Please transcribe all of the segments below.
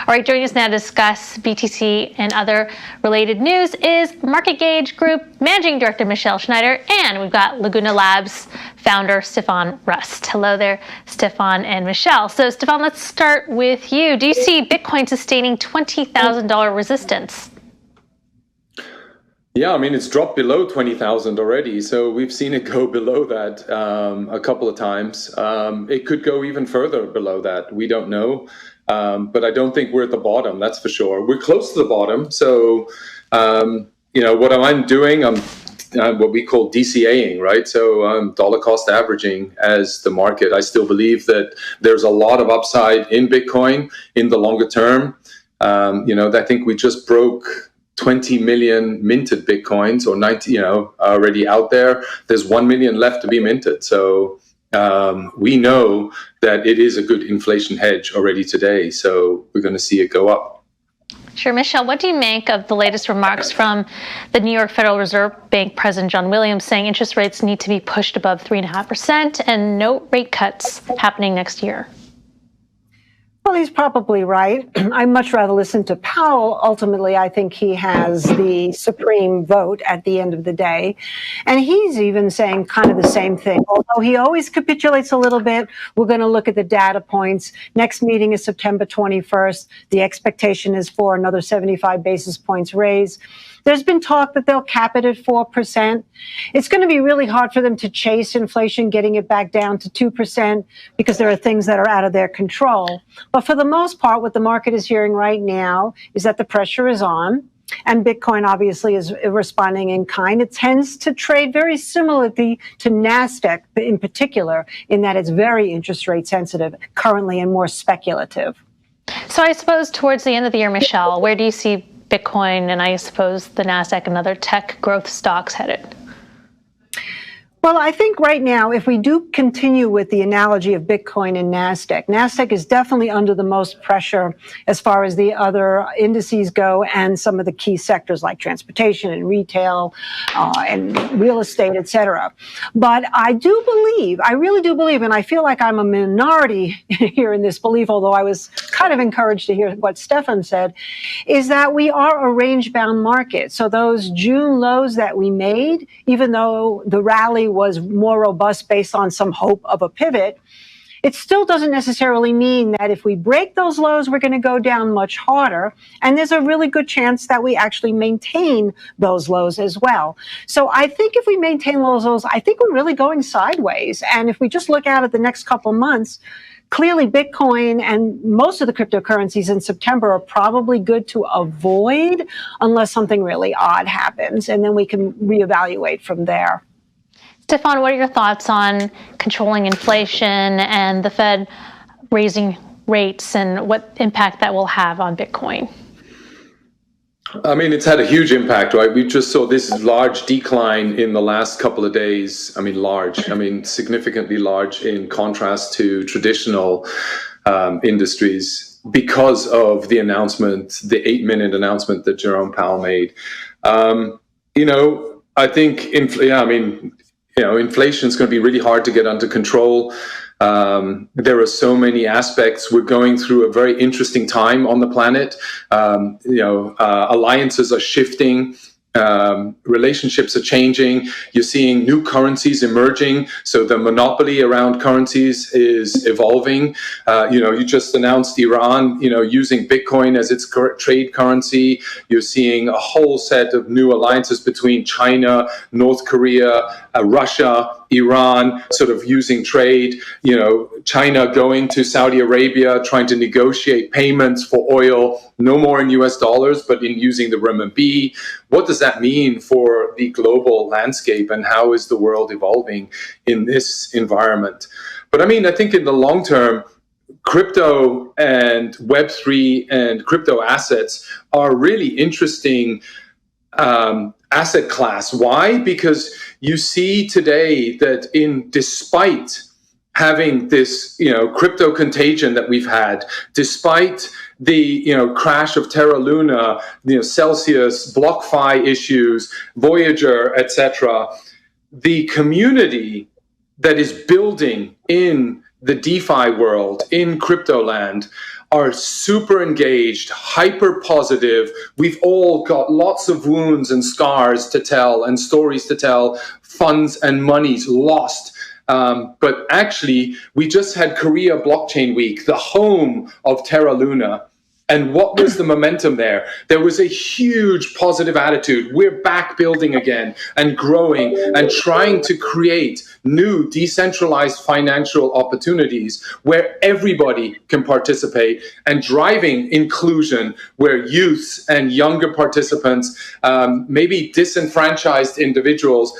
All right, joining us now to discuss BTC and other related news is Market Gauge Group Managing Director Michelle Schneider, and we've got Laguna Labs founder Stefan Rust. Hello there, Stefan and Michelle. So, Stefan, let's start with you. Do you see Bitcoin sustaining $20,000 resistance? Yeah, I mean, it's dropped below 20,000 already. So we've seen it go below that a couple of times. It could go even further below that. We don't know. But I don't think we're at the bottom, that's for sure. We're close to the bottom. So, what I'm doing, I'm what we call DCAing, right? So dollar cost averaging as the market. I still believe that there's a lot of upside in Bitcoin in the longer term. I think we just broke 20 million minted Bitcoins, or 90, already out there. There's 1 million left to be minted. So we know that it is a good inflation hedge already today. So we're going to see it go up. Sure. Michelle, what do you make of the latest remarks from the New York Federal Reserve Bank President John Williams saying interest rates need to be pushed above 3.5% and no rate cuts happening next year? Well, he's probably right. I'd much rather listen to Powell. Ultimately, I think he has the supreme vote at the end of the day. And he's even saying kind of the same thing. Although he always capitulates a little bit, we're going to look at the data points. Next meeting is September 21st. The expectation is for another 75 basis points raise. There's been talk that they'll cap it at 4%. It's going to be really hard for them to chase inflation, getting it back down to 2%, because there are things that are out of their control. But for the most part, what the market is hearing right now is that the pressure is on. And Bitcoin obviously is responding in kind. It tends to trade very similarly to NASDAQ in particular, in that it's very interest rate sensitive currently and more speculative. So I suppose towards the end of the year, Michelle, where do you see Bitcoin and I suppose the NASDAQ and other tech growth stocks headed? Well, I think right now, if we do continue with the analogy of Bitcoin and NASDAQ is definitely under the most pressure as far as the other indices go, and some of the key sectors like transportation and retail and real estate, et cetera. But I really do believe, and I feel like I'm a minority here in this belief, although I was kind of encouraged to hear what Stefan said, is that we are a range-bound market. So those June lows that we made, even though the rally was more robust based on some hope of a pivot, it still doesn't necessarily mean that if we break those lows, we're going to go down much harder. And there's a really good chance that we actually maintain those lows as well. So I think if we maintain those lows, I think we're really going sideways. And if we just look out at the next couple months, clearly Bitcoin and most of the cryptocurrencies in September are probably good to avoid unless something really odd happens. And then we can reevaluate from there. Stefan, what are your thoughts on controlling inflation and the Fed raising rates and what impact that will have on Bitcoin? I mean, it's had a huge impact, right? We just saw this large decline in the last couple of days. Significantly large in contrast to traditional industries because of the announcement, the 8-minute announcement that Jerome Powell made. I think, inflation is going to be really hard to get under control. There are so many aspects. We're going through a very interesting time on the planet. Alliances are shifting. Relationships are changing. You're seeing new currencies emerging. So the monopoly around currencies is evolving. You just announced Iran, using Bitcoin as its trade currency. You're seeing a whole set of new alliances between China, North Korea, Russia, Iran, sort of using trade. China going to Saudi Arabia, trying to negotiate payments for oil, no more in US dollars, but in using the renminbi. What does that mean for the global landscape, and how is the world evolving in this environment? But I think in the long term, crypto and Web3 and crypto assets are really interesting asset class. Why? Because you see today that despite having this, crypto contagion that we've had, despite the, crash of Terra Luna, Celsius, BlockFi issues, Voyager, etc., the community that is building in the DeFi world, in crypto land, are super engaged, hyper positive. We've all got lots of wounds and scars to tell and stories to tell, funds and monies lost. But actually, we just had Korea Blockchain Week, the home of Terra Luna. And what was the momentum there? There was a huge positive attitude. We're back building again and growing and trying to create new decentralized financial opportunities where everybody can participate, and driving inclusion where youths and younger participants, maybe disenfranchised individuals,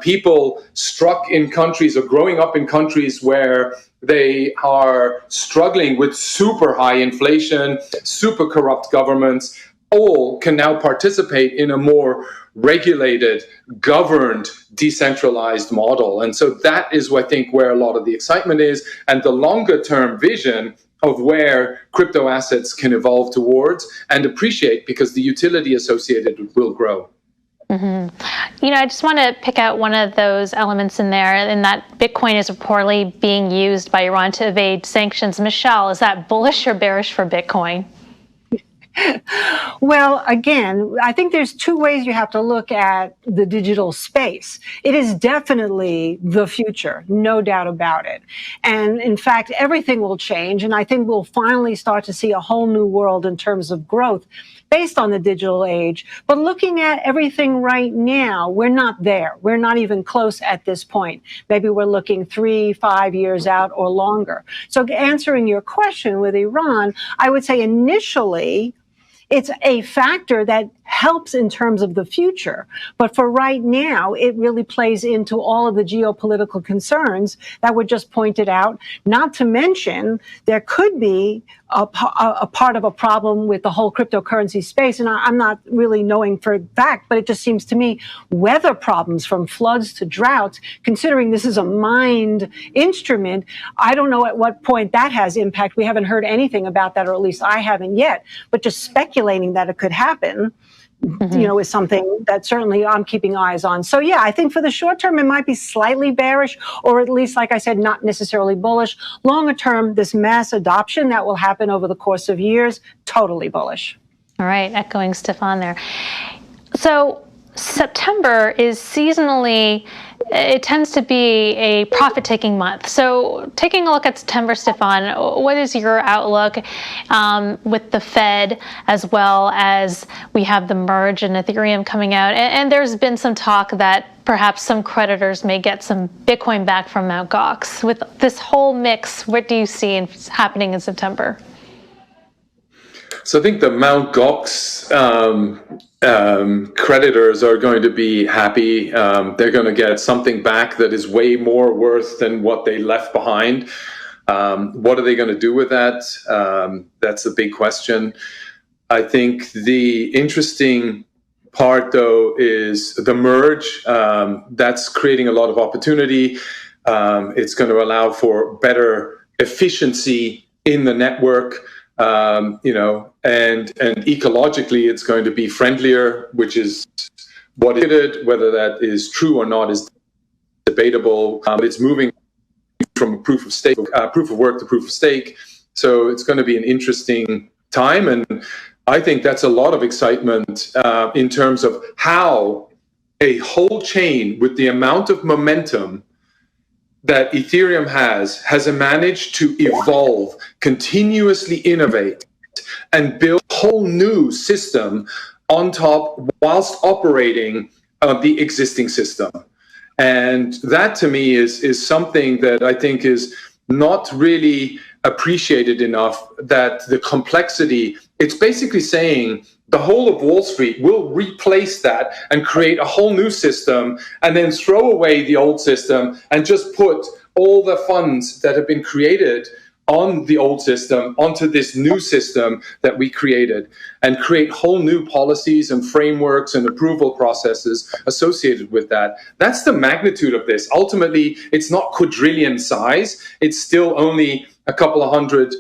people struck in countries or growing up in countries where they are struggling with super high inflation, super corrupt governments, all can now participate in a more regulated, governed, decentralized model. And so that is, I think, where a lot of the excitement is, and the longer term vision of where crypto assets can evolve towards and appreciate, because the utility associated will grow. You know, I just want to pick out one of those elements in there, and that Bitcoin is reportedly being used by Iran to evade sanctions. Michelle, is that bullish or bearish for Bitcoin? Well, again, I think there's two ways you have to look at the digital space. It is definitely the future, no doubt about it. And in fact, everything will change. And I think we'll finally start to see a whole new world in terms of growth based on the digital age. But looking at everything right now, we're not there. We're not even close at this point. Maybe we're looking 3-5 years out or longer. So answering your question with Iran, I would say initially, it's a factor that helps in terms of the future. But for right now, it really plays into all of the geopolitical concerns that were just pointed out. Not to mention, there could be a part of a problem with the whole cryptocurrency space. And I'm not really knowing for a fact, but it just seems to me weather problems from floods to droughts, considering this is a mined instrument, I don't know at what point that has impact. We haven't heard anything about that, or at least I haven't yet. But just speculating that it could happen, you know, is something that certainly I'm keeping eyes on. So yeah, I think for the short term, it might be slightly bearish, or at least, like I said, not necessarily bullish. Longer term, this mass adoption that will happen over the course of years, totally bullish. All right, echoing Stefan there. So September is seasonally, it tends to be a profit-taking month. So taking a look at September, Stefan, what is your outlook with the Fed, as well as we have the merge and Ethereum coming out? And there's been some talk that perhaps some creditors may get some Bitcoin back from Mt. Gox. With this whole mix, what do you see happening in September? So I think the Mt. Gox creditors are going to be happy. They're going to get something back that is way more worth than what they left behind. What are they going to do with that? That's the big question. I think the interesting part, though, is the merge. That's creating a lot of opportunity. It's going to allow for better efficiency in the network. And ecologically, it's going to be friendlier, which is what it is. Whether that is true or not is debatable. But it's moving from a proof of work to proof of stake. So it's going to be an interesting time, and I think that's a lot of excitement in terms of how a whole chain with the amount of momentum that Ethereum has managed to evolve, continuously innovate, and build a whole new system on top whilst operating the existing system. And that, to me, is something that I think is not really appreciated enough, that the complexity, it's basically saying the whole of Wall Street will replace that and create a whole new system, and then throw away the old system and just put all the funds that have been created on the old system onto this new system that we created, and create whole new policies and frameworks and approval processes associated with that. That's the magnitude of this. Ultimately, it's not quadrillion size. It's still only a couple of hundred,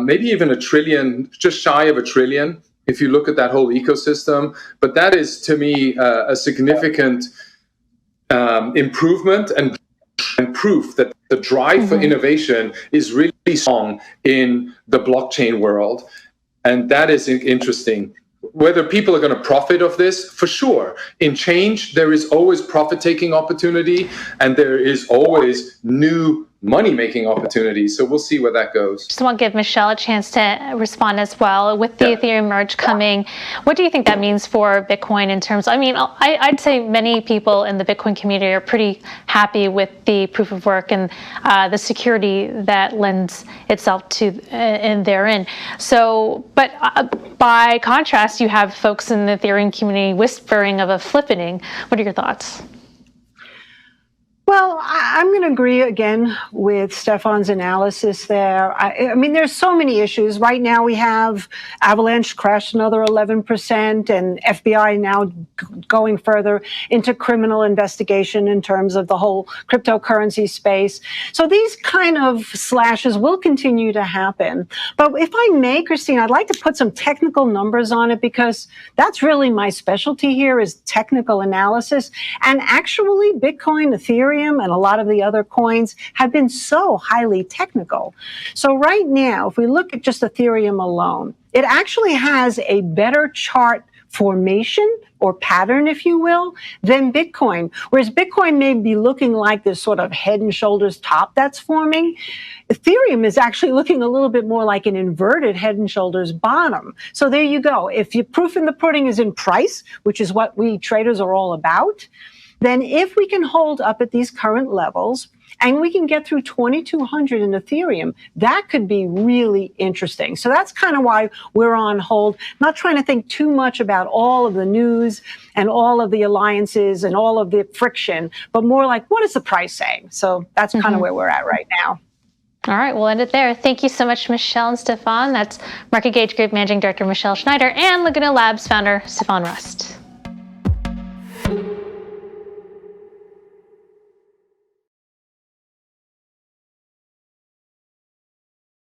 maybe even a trillion, just shy of a trillion, if you look at that whole ecosystem. But that is, to me, a significant improvement and proof that The drive for innovation is really strong in the blockchain world. And that is interesting. Whether people are going to profit of this, for sure. In change, there is always profit-taking opportunity, and there is always new money-making opportunities. So we'll see where that goes. Just want to give Michelle a chance to respond as well. With the Ethereum merge coming, what do you think that means for Bitcoin in terms, I'd say many people in the Bitcoin community are pretty happy with the proof of work and the security that lends itself to and therein. So, but by contrast, you have folks in the Ethereum community whispering of a flippening. What are your thoughts? Well, I'm going to agree again with Stefan's analysis there. I mean, there's so many issues. Right now we have Avalanche crashed another 11% and FBI now going further into criminal investigation in terms of the whole cryptocurrency space. So these kind of slashes will continue to happen. But if I may, Christine, I'd like to put some technical numbers on it because that's really my specialty here is technical analysis. And actually, Bitcoin, Ethereum, and a lot of the other coins have been so highly technical. So right now, if we look at just Ethereum alone, it actually has a better chart formation or pattern, if you will, than Bitcoin. Whereas Bitcoin may be looking like this sort of head and shoulders top that's forming, Ethereum is actually looking a little bit more like an inverted head and shoulders bottom. So there you go. If your proof in the pudding is in price, which is what we traders are all about, then if we can hold up at these current levels and we can get through 2,200 in Ethereum, that could be really interesting. So that's kind of why we're on hold, not trying to think too much about all of the news and all of the alliances and all of the friction, but more like, what is the price saying? So that's kind of where we're at right now. All right, we'll end it there. Thank you so much, Michelle and Stefan. That's Market Gauge Group Managing Director Michelle Schneider and Laguna Labs founder Stefan Rust.